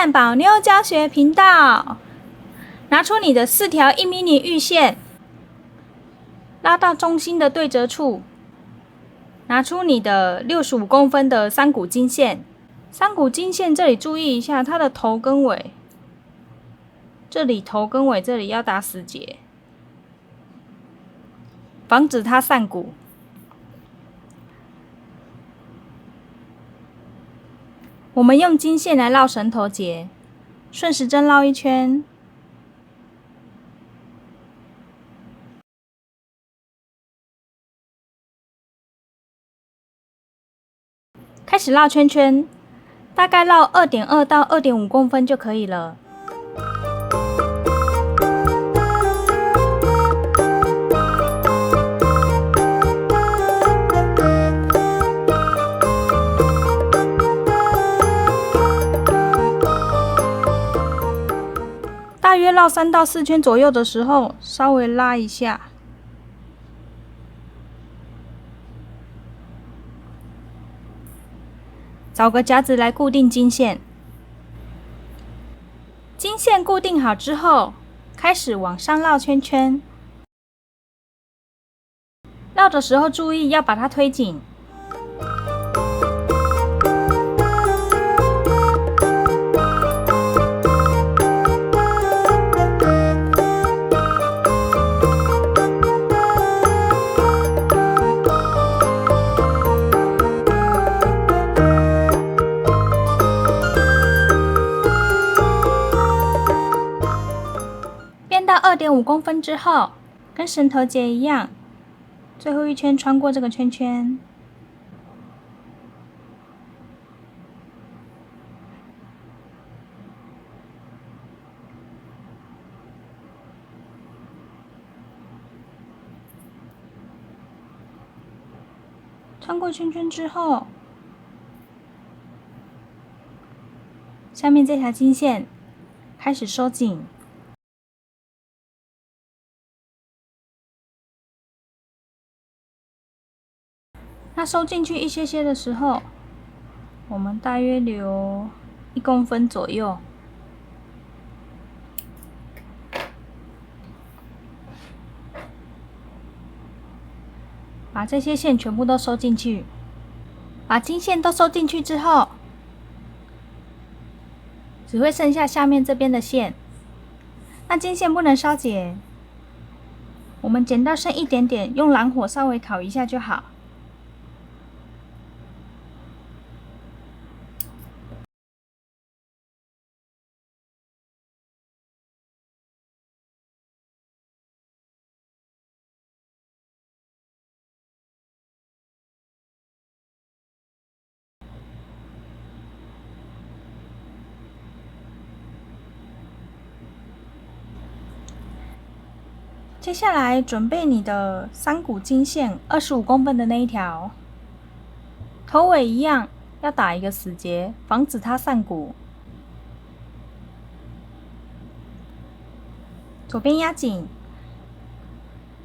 看宝妞教学频道，拿出你的4条1迷你玉线，拉到中心的对折处，拿出你的65公分的3股金线。3股金线这里注意一下，它的头跟尾，这里头跟尾这里要打死结，防止它散骨。我们用金线来绕绳头结，顺时针绕一圈，开始绕圈圈，大概绕2.2到2.5公分就可以了。大约绕3到4圈左右的时候，稍微拉一下。找个夹子来固定金线。金线固定好之后，开始往上绕圈圈。绕的时候注意要把它推紧。到2.5公分之后，跟绳头结一样，最后一圈穿过这个圈圈。穿过圈圈之后，下面这条金线开始收紧。那收进去一些些的时候，我们大约留1公分左右。把这些线全部都收进去。把金线都收进去之后，只会剩下下面这边的线。那金线不能烧结，我们剪到剩一点点，用蓝火稍微烤一下就好。接下来准备你的3股金线，25公分的那一条，头尾一样，要打一个死结，防止它散骨。左边压紧，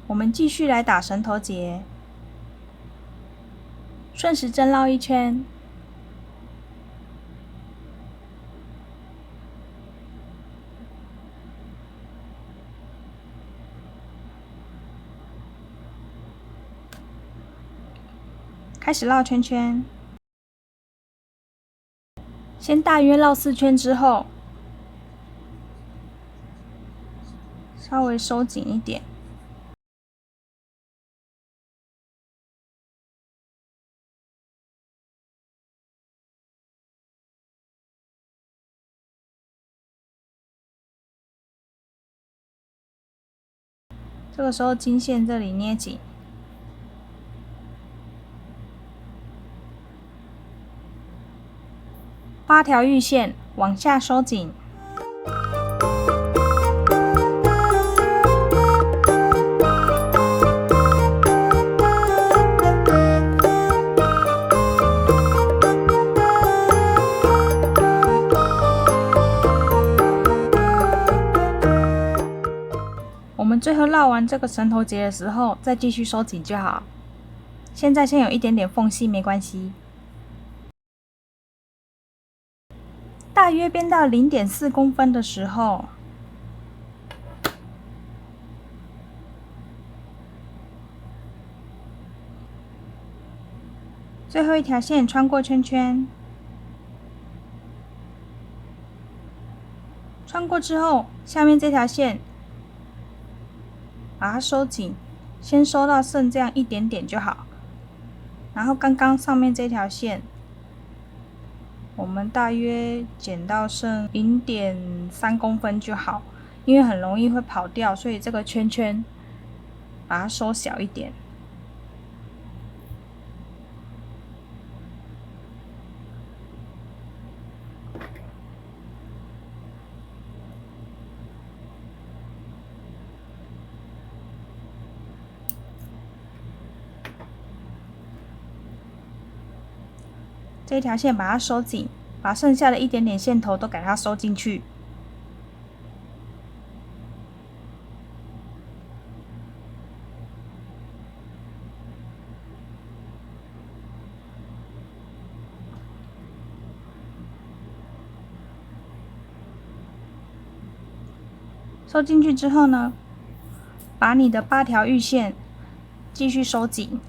我们继续来打绳头结，顺时针绕一圈。开始绕圈圈，先大约绕4圈之后，稍微收紧一点。这个时候金线这里捏紧。8条玉线往下收紧。我们最后绕完这个绳头结的时候，再继续收紧就好。现在先有一点点缝隙，没关系。大约编到0.4公分的时候，最后一条线穿过圈圈，穿过之后，下面这条线把它收紧，先收到剩这样一点点就好。然后刚刚上面这条线，我们大约剪到剩0.3公分就好，因为很容易会跑掉，所以这个圈圈把它收小一点。这条线把它收紧，把剩下的一点点线头都给它收进去。收进去之后呢，把你的8条玉线继续收紧。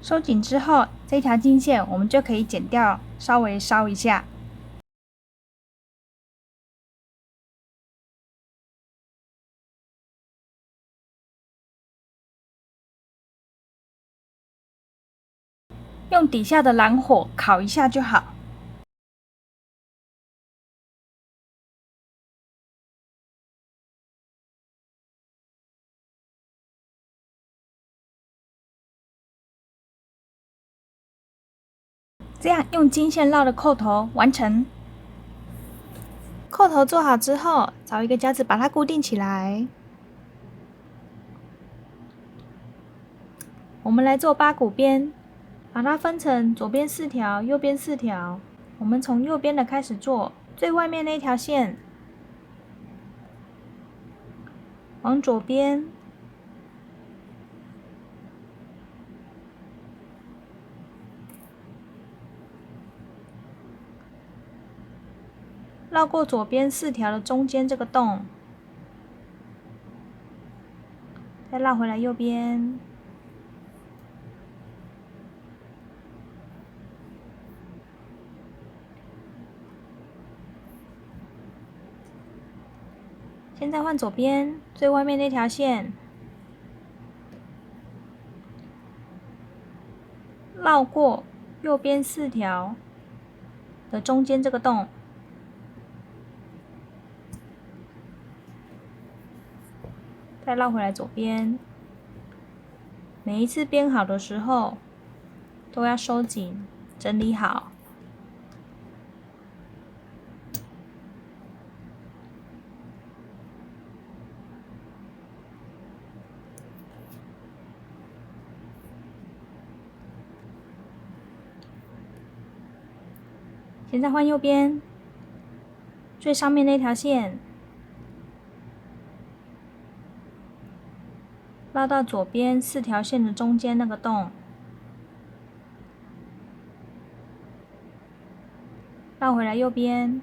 收紧之后，这条金线我们就可以剪掉，稍微烧一下。用底下的蓝火烤一下就好。这样用金线绕的扣头完成。扣头做好之后，找一个夹子把它固定起来。我们来做八股边，把它分成左边4条，右边4条。我们从右边的开始做，最外面那条线往左边，绕过左边4条的中间这个洞，再绕回来右边。现在换左边最外面那条线，绕过右边4条的中间这个洞，再绕回来左边。每一次编好的时候，都要收紧，整理好。现在换右边，最上面那条线，绕到左边4条线的中间那个洞，绕回来右边，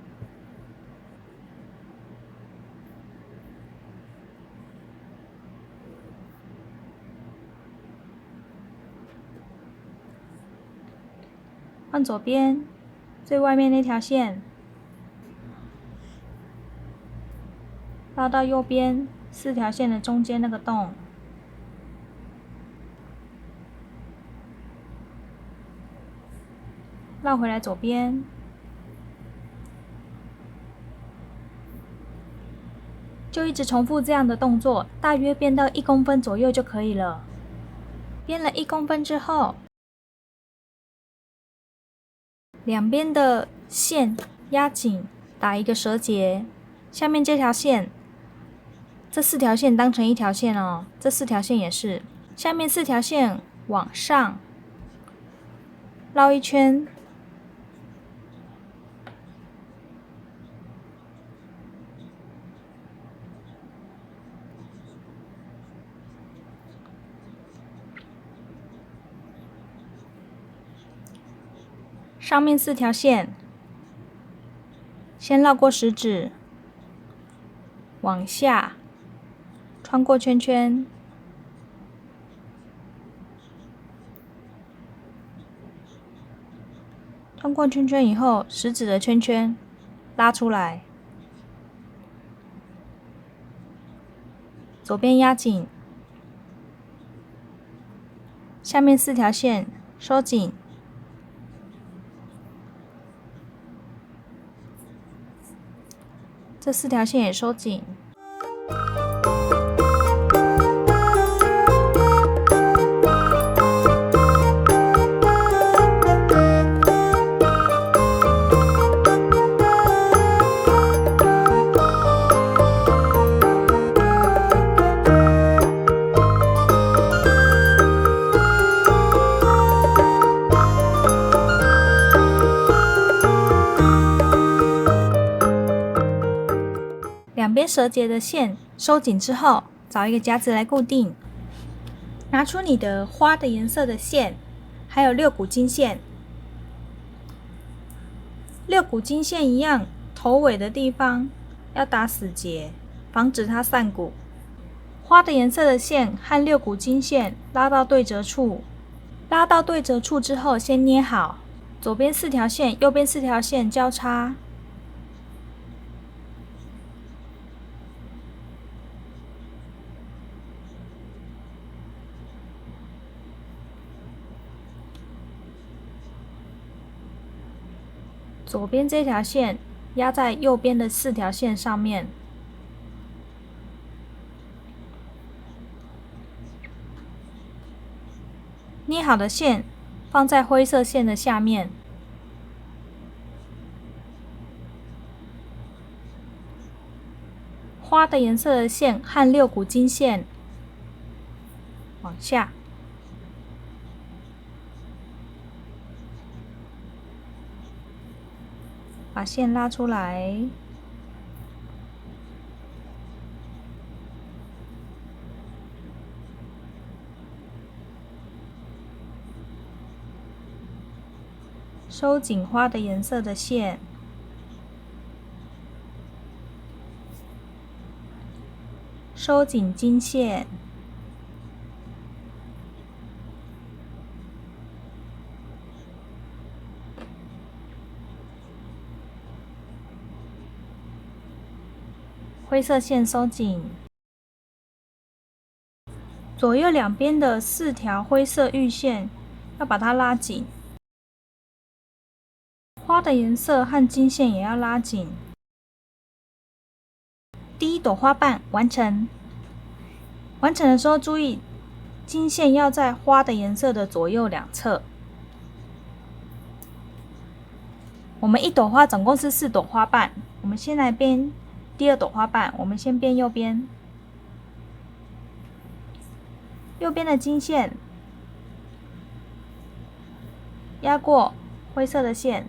换左边最外面那条线，绕到右边4条线的中间那个洞，绕回来左边，就一直重复这样的动作，大约编到1公分左右就可以了。编了1公分之后，两边的线压紧，打一个折结。下面这条线，这4条线当成1条线哦，这4条线也是。下面4条线往上绕一圈，上面4条线，先绕过食指，往下穿过圈圈，穿过圈圈以后，食指的圈圈拉出来，左边压紧，下面4条线收紧，这4条线也收紧。两边折结的线收紧之后，找一个夹子来固定。拿出你的花的颜色的线，还有6股金线。6股金线一样，头尾的地方要打死结，防止它散骨。花的颜色的线和6股金线拉到对折处，拉到对折处之后，先捏好，左边4条线，右边4条线交叉。左边这条线压在右边的4条线上面，捏好的线放在灰色线的下面，花的颜色的线和6股金线往下，把线拉出来，收紧花的颜色的线，收紧金线，灰色线收紧，左右两边的4条灰色玉线要把它拉紧，花的颜色和金线也要拉紧。第1朵花瓣完成。完成的时候注意，金线要在花的颜色的左右两侧。我们1朵花总共是4朵花瓣，我们先来编第2朵花瓣，我们先编右边，右边的金线压过灰色的线，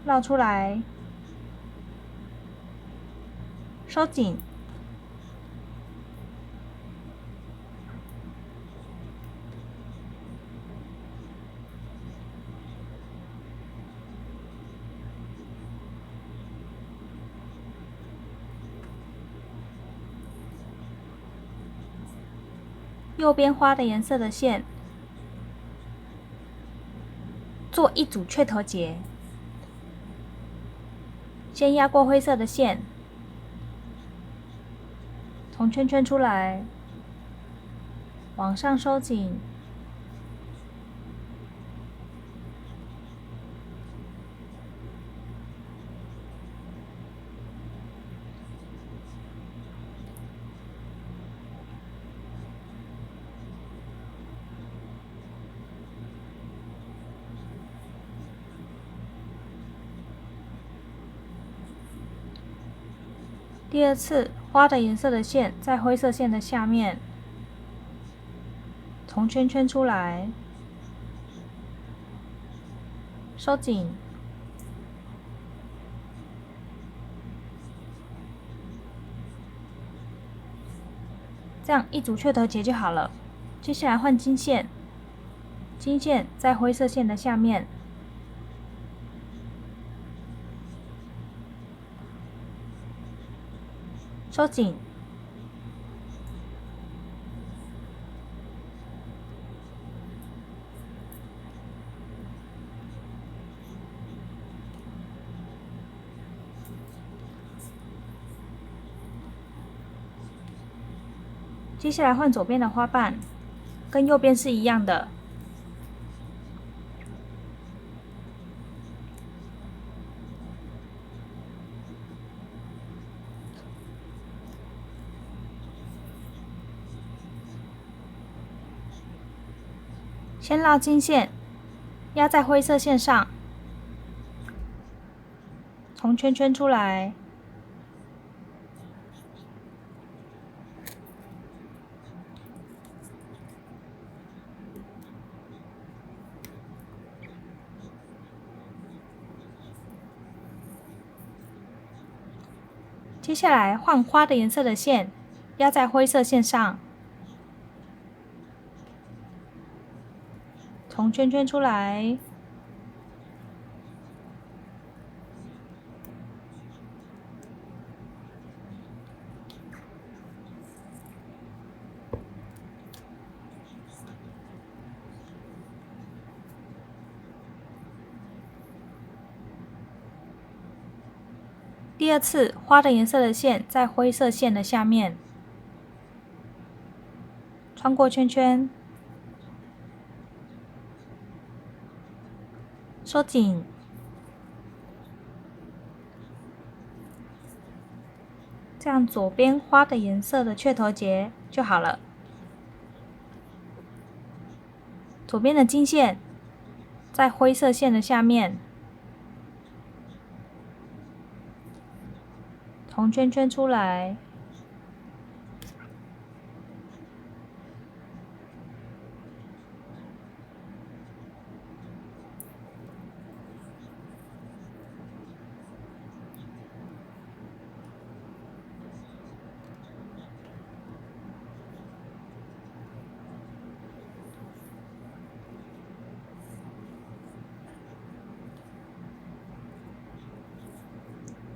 绕出来，收紧，右边花的颜色的线做1组雀头结，先压过灰色的线，从圈圈出来，往上收紧，第2次花的颜色的线在灰色线的下面，从圈圈出来，收紧，这样1组雀头结就好了。接下来换金线，金线在灰色线的下面，收紧。接下来换左边的花瓣，跟右边是一样的。先绕金线，压在灰色线上，从圈圈出来。接下来换花的颜色的线，压在灰色线上，从圈圈出来。第二次，花的颜色的线在灰色线的下面，穿过圈圈，收紧。这样左边花的颜色的雀头结就好了。左边的金线在灰色线的下面，从圈圈出来。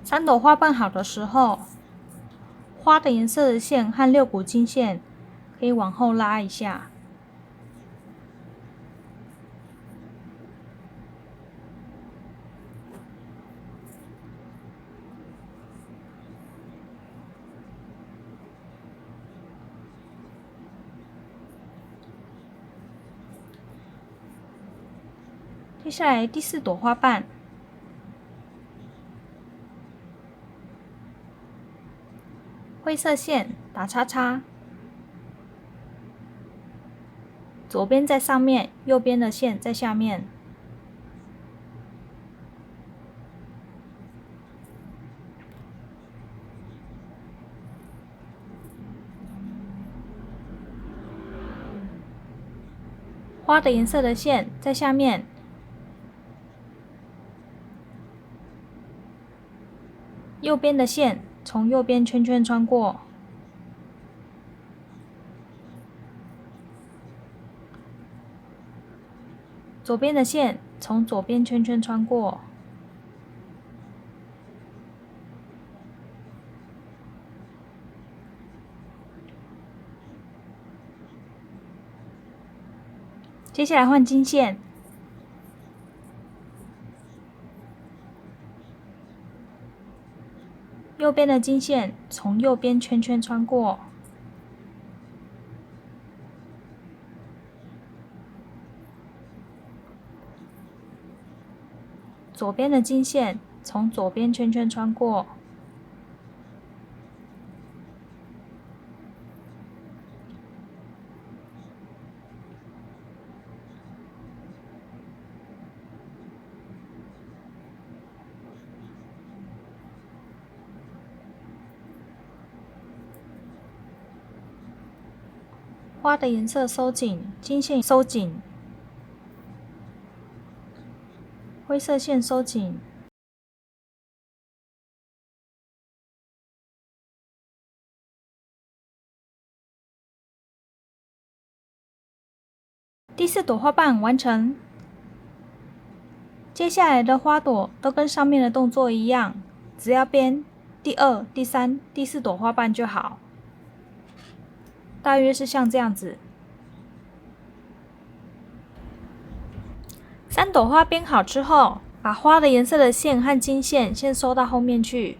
3朵花瓣好的时候，花的颜色的线和6股金线可以往后拉一下。接下来第4朵花瓣，灰色线打叉叉，左边在上面，右边的线在下面。花的颜色的线在下面，右边的线从右边圈圈穿过，左边的线从左边圈圈穿过，接下来换金线，右边的金线从右边圈圈穿过，左边的金线从左边圈圈穿过，花的颜色收紧，金线收紧，灰色线收紧。第4朵花瓣完成。接下来的花朵都跟上面的动作一样，只要编第2、第3、第4朵花瓣就好，大约是像这样子。3朵花编好之后，把花的颜色的线和金线先收到后面去。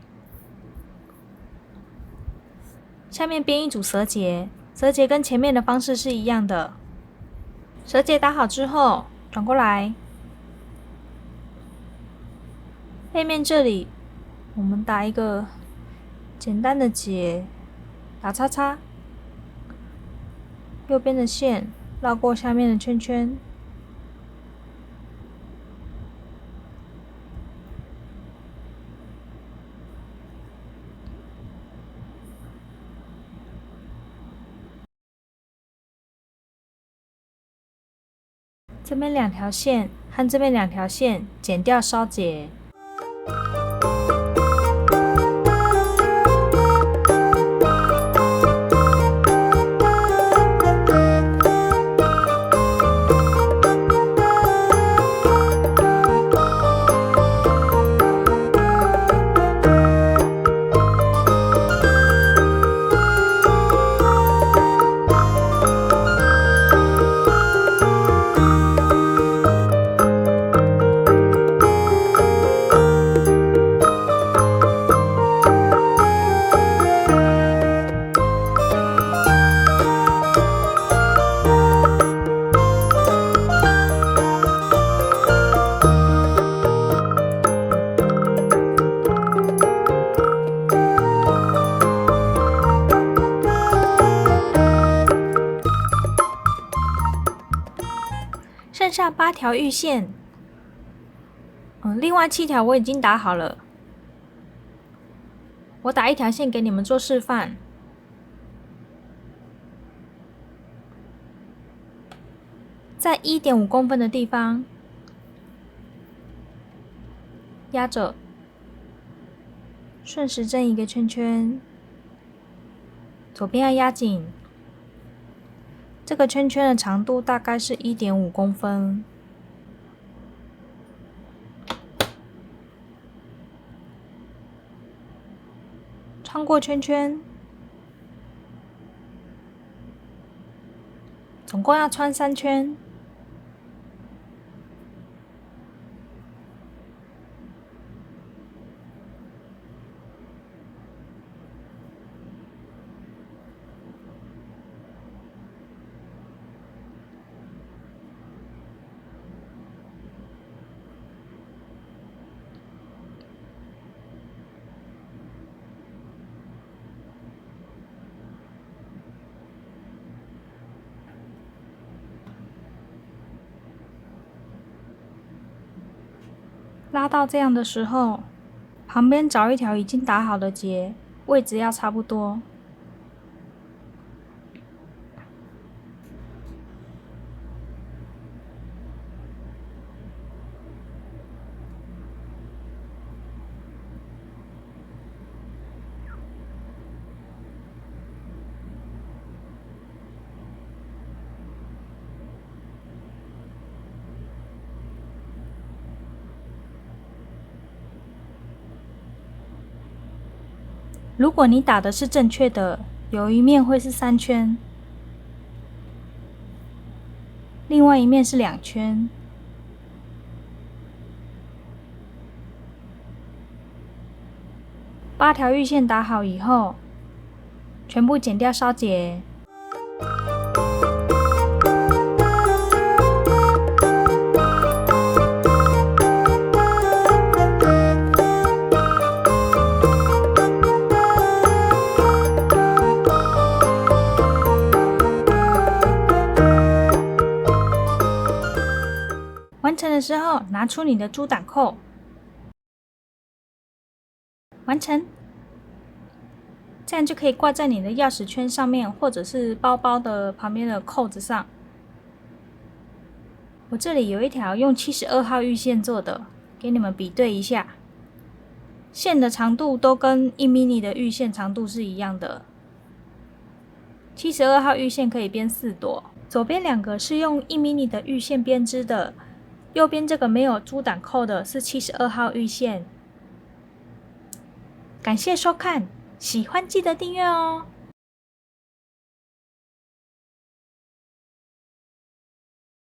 下面编一组蛇结，蛇结跟前面的方式是一样的。蛇结打好之后，转过来，背面这里我们打一个简单的结，打叉叉，右边的线绕过下面的圈圈，这边2条线和这边2条线剪掉梢结。剩下8条玉线，另外7条我已经打好了，我打1条线给你们做示范。在 1.5 公分的地方压着，顺时针一个圈圈，左边要压紧。这个圈圈的长度大概是 1.5 公分。穿过圈圈，总共要穿3圈。拉到这样的时候，旁边找一条已经打好的结，位置要差不多。如果你打的是正确的，有一面会是3圈，另外一面是2圈。8条玉线打好以后，全部剪掉梢结。完成的时候，拿出你的猪胆扣，完成，这样就可以挂在你的钥匙圈上面，或者是包包的旁边的扣子上。我这里有一条用72号玉线做的，给你们比对一下，线的长度都跟1 mini 的玉线长度是一样的。72号玉线可以编4朵。左边2个是用1 mm 的玉线编织的，右边这个没有猪胆扣的是72号玉线。感谢收看，喜欢记得订阅哦。